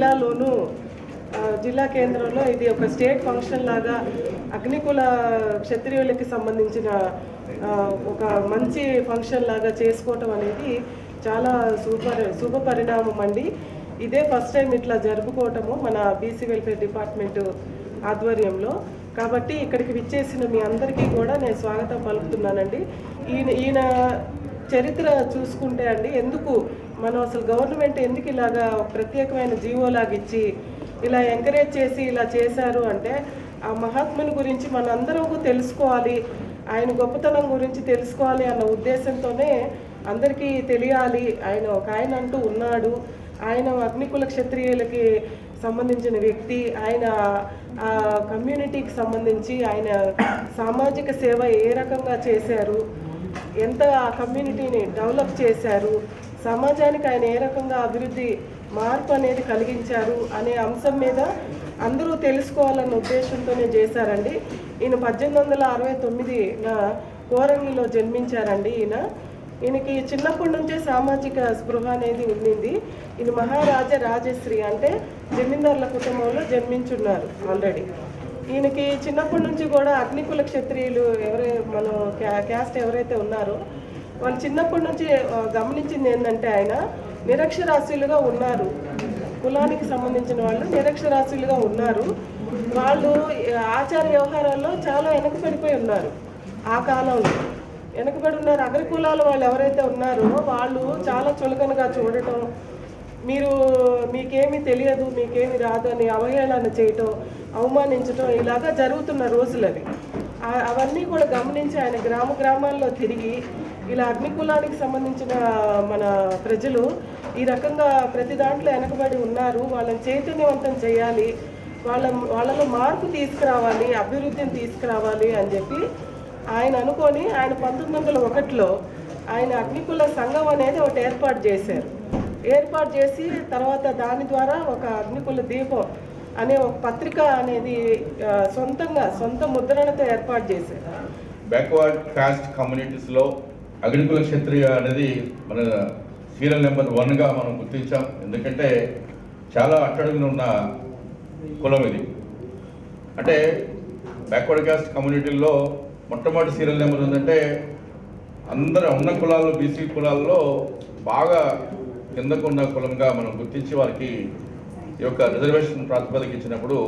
జిల్లాలోనూ జిల్లా కేంద్రంలో ఇది ఒక స్టేట్ ఫంక్షన్ లాగా అగ్నికుల క్షత్రియులకి సంబంధించిన ఒక మంచి ఫంక్షన్ లాగా చేసుకోవటం అనేది చాలా శుభ పరిణామం అండి. ఇదే ఫస్ట్ టైం ఇట్లా జరుపుకోవటము మన బీసీ వెల్ఫేర్ డిపార్ట్మెంట్ ఆధ్వర్యంలో. కాబట్టి ఇక్కడికి విచ్చేసిన మీ అందరికీ కూడా నేను స్వాగతం పలుకుతున్నానండి. ఈయన చరిత్ర చూసుకుంటే అండి, ఎందుకు మనం అసలు గవర్నమెంట్ ఎందుకు ఇలాగా ప్రత్యేకమైన జీవోలాగా ఇచ్చి ఇలా ఎంకరేజ్ చేసి ఇలా చేశారు అంటే, ఆ మహాత్ముని గురించి మనందరం తెలుసుకోవాలి, ఆయన గొప్పతనం గురించి తెలుసుకోవాలి అన్న ఉద్దేశంతోనే అందరికీ తెలియాలి. ఆయన అంటూ ఉన్నాడు, ఆయన అగ్నికుల క్షత్రియులకి సంబంధించిన వ్యక్తి, ఆయన ఆ కమ్యూనిటీకి సంబంధించి ఆయన సామాజిక సేవ ఏ రకంగా చేశారు, ఎంత ఆ కమ్యూనిటీని డెవలప్ చేశారు, సమాజానికి ఆయన ఏ రకంగా అభివృద్ధి మార్పు అనేది కలిగించారు అనే అంశం మీద అందరూ తెలుసుకోవాలన్న ఉద్దేశంతోనే చేశారండి. ఈయన 1869 కోరంగిలో జన్మించారండి. ఈయనకి చిన్నప్పటి నుంచే సామాజిక స్పృహ అనేది ఉండింది. ఈయన మహారాజా రాజశ్రీ అంటే జమీందారుల కుటుంబంలో జన్మించున్నారు ఆల్రెడీ. ఈయనకి చిన్నప్పటి నుంచి కూడా అగ్నికుల క్షత్రియులు మనం క్యాస్ట్ ఎవరైతే ఉన్నారో వాళ్ళు చిన్నప్పటి నుంచి గమనించింది ఏంటంటే, ఆయన నిరక్షరాస్యులుగా ఉన్నారు. కులానికి సంబంధించిన వాళ్ళు నిరక్షరాస్యులుగా ఉన్నారు. వాళ్ళు ఆచార వ్యవహారాల్లో చాలా వెనకబడిపోయి ఉన్నారు. ఆ కాలంలో వెనకబడి ఉన్నారు. అగ్ర కులాల వాళ్ళు ఎవరైతే ఉన్నారో వాళ్ళు చాలా చులకనగా చూడటం, మీకేమీ తెలియదు, మీకేమీ రాదు అని అవహేళన చేయటం, అవమానించటం ఇలాగా జరుగుతున్న రోజులు అవి. అవన్నీ కూడా గమనించి ఆయన గ్రామాల్లో తిరిగి ఇలా అగ్నికులానికి సంబంధించిన మన ప్రజలు ఈ రకంగా ప్రతి దాంట్లో వెనకబడి ఉన్నారు, వాళ్ళని చైతన్యవంతం చేయాలి, వాళ్ళలో మార్పు తీసుకురావాలి, అభివృద్ధిని తీసుకురావాలి అని చెప్పి ఆయన అనుకొని ఆయన 1901లో ఆయన అగ్నికుల సంఘం అనేది ఒకటి ఏర్పాటు చేసి తర్వాత దాని ద్వారా ఒక అగ్నికుల దీపం అనే ఒక పత్రిక అనేది సొంత ముద్రణతో ఏర్పాటు చేశారు. బ్యాక్వర్డ్ కాస్ట్ కమ్యూనిటీస్లో అగ్నికుల క్షత్రియ అనేది మన సీరియల్ నెంబర్ 1గా మనం గుర్తించాం. ఎందుకంటే చాలా అట్టడుగున ఉన్న కులం ఇది. అంటే బ్యాక్వర్డ్ కాస్ట్ కమ్యూనిటీల్లో మొట్టమొదటి సీరియల్ నెంబర్ ఉందంటే, అందరూ ఉన్న కులాల్లో బీసీ కులాల్లో బాగా కిందకున్న కులంగా మనం గుర్తించి వారికి ఈ యొక్క రిజర్వేషన్ ప్రాతిపదిక ఇచ్చినప్పుడు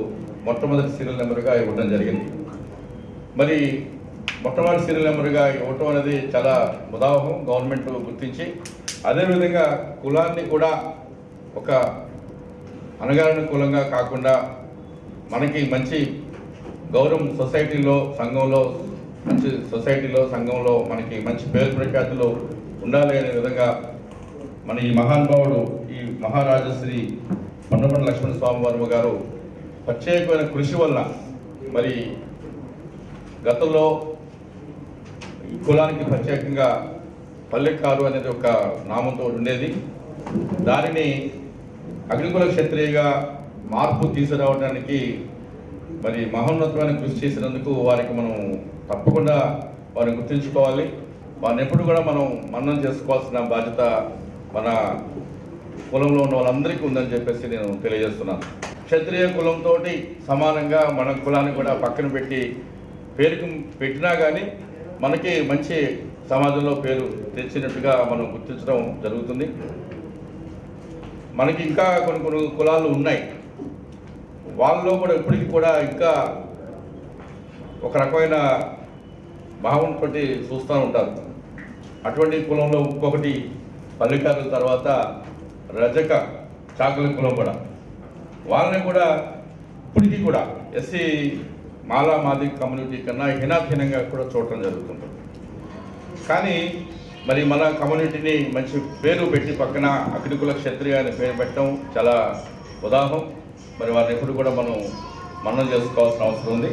మొట్టమొదటి సీరియల్ నెంబర్గా ఇవ్వడం జరిగింది. మరి మొట్టమొదటి సీరియల్ నెంబర్గా ఇవ్వటం అనేది చాలా ముదావహం గవర్నమెంట్ గుర్తించి, అదేవిధంగా కులాన్ని కూడా ఒక అణగారిన కులంగా కాకుండా మనకి మంచి గౌరవం సొసైటీలో సంఘంలో మనకి మంచి పేరు ప్రఖ్యాతులు ఉండాలి అనే విధంగా మన ఈ మహానుభావుడు ఈ మహారాజశ్రీ పొన్నపల్లి లక్ష్మణ స్వామి వర్మ గారు ప్రత్యేకమైన కృషి వల్ల మరి గతంలో ఈ కులానికి ప్రత్యేకంగా పల్లెకారు అనేది ఒక నామంతో ఉండేది. దానిని అగ్నికుల క్షత్రియుగా మార్పు తీసుకురావడానికి మరి మహోన్నతమైన కృషి చేసినందుకు వారికి మనం తప్పకుండా వారిని గుర్తుంచుకోవాలి. వారిని ఎప్పుడు కూడా మనం మన్నం చేసుకోవాల్సిన బాధ్యత మన కులంలో ఉన్న వాళ్ళందరికీ ఉందని చెప్పేసి నేను తెలియజేస్తున్నాను. క్షత్రియ కులంతో సమానంగా మన కులాన్ని కూడా పక్కన పేరుకు పెట్టినా కానీ మనకి మంచి సమాజంలో పేరు తెచ్చినట్టుగా మనం గుర్తించడం జరుగుతుంది. మనకి ఇంకా కొన్ని కులాలు ఉన్నాయి, వాళ్ళలో కూడా ఇప్పటికీ కూడా ఇంకా ఒక రకమైన భావంతో చూస్తూ ఉంటారు. అటువంటి కులంలో ఇంకొకటి పల్లెకారుల తర్వాత రజక చాకలి కులం కూడా, వాళ్ళని కూడా ఇప్పటికీ కూడా ఎస్సీ మాది కమ్యూనిటీ కన్నా హీనాహీనంగా కూడా చూడటం జరుగుతుంది. కానీ మరి మన కమ్యూనిటీని మంచి పేరు పెట్టి పక్కన అగ్నికుల క్షత్రియ అనే పేరు పెట్టడం చాలా ఉదాహరణ. మరి వారిని ఎప్పుడు కూడా మనం మన్నం చేసుకోవాల్సిన అవసరం ఉంది.